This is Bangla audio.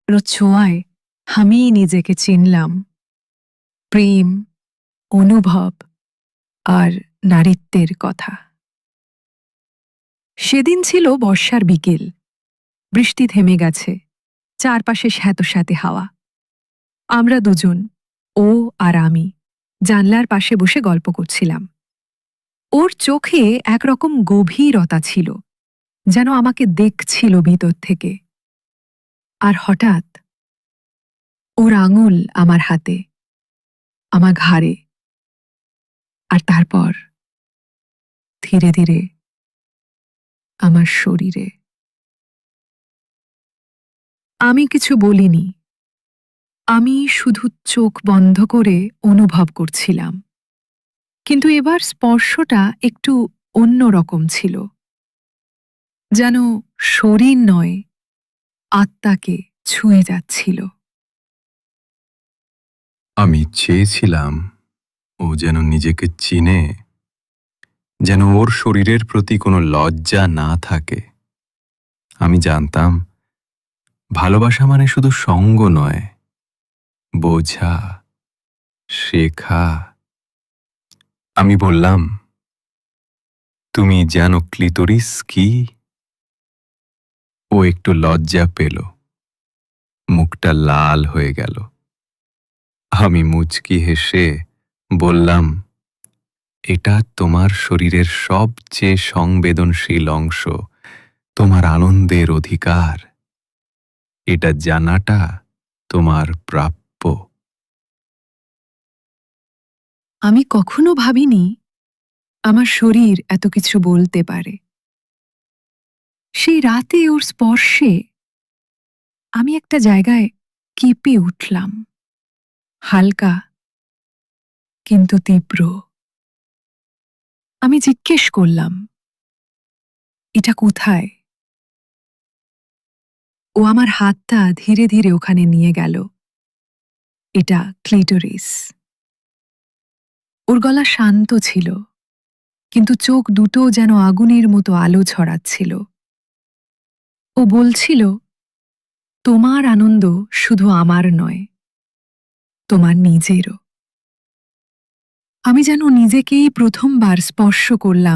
ছোঁয়ায় আমি নিজেকে চিনলাম। প্রেম, অনুভব আর নারীত্বের কথা। সেদিন ছিল বর্ষার বিকেল। বৃষ্টি থেমে গেছে, চারপাশে স্যাঁতস্যাঁতে হাওয়া। আমরা দুজন, ও আর আমি, জানলার পাশে বসে গল্প করছিলাম। ওর চোখে একরকম গভীরতা ছিল, যেন আমাকে দেখছিল ভিতর থেকে। আর হঠাৎ ওর আঙুল আমার হাতে, আমার ঘাড়ে, আর তারপর ধীরে ধীরে আমার শরীরে। আমি কিছু বলিনি, আমি শুধু চোখ বন্ধ করে অনুভব করছিলাম। কিন্তু এবার স্পর্শটা একটু অন্যরকম ছিল, যেন শরীর নয়, আত্মাকে ছুঁয়ে যাচ্ছিল। আমি চেয়েছিলাম ও যেন নিজেকে চিনে, যেন ওর শরীরের প্রতি কোনো লজ্জা না থাকে। আমি জানতাম ভালোবাসা মানে শুধু সঙ্গ নয়, বোঝা, শেখা। আমি বললাম, তুমি জানো ক্লিটোরিস কি? ও একটু লজ্জা পেল, মুখটা লাল হয়ে গেল। আমি মুচকি হেসে বললাম, এটা তোমার শরীরের সবচেয়ে সংবেদনশীল অংশ, তোমার আনন্দের অধিকার। এটা জানাটা তোমার প্রাপ্য। আমি কখনো ভাবিনি আমার শরীর এত কিছু বলতে পারে। সেই রাতে ওর স্পর্শে আমি একটা জায়গায় কেঁপে উঠলাম, হালকা কিন্তু তীব্র। আমি জিজ্ঞেস করলাম, এটা কোথায়? ও আমার হাতটা ধীরে ধীরে ওখানে নিয়ে গেল। এটা ক্লিটোরিস। ওর গলা শান্ত ছিল, কিন্তু চোখ দুটো যেন আগুনের মতো আলো ছড়াচ্ছিল। ও বলছিল, তোমার আনন্দ শুধু আমার নয়, তোমার নিজেরও। আমি যেন নিজেকেই প্রথমবার স্পর্শ করলাম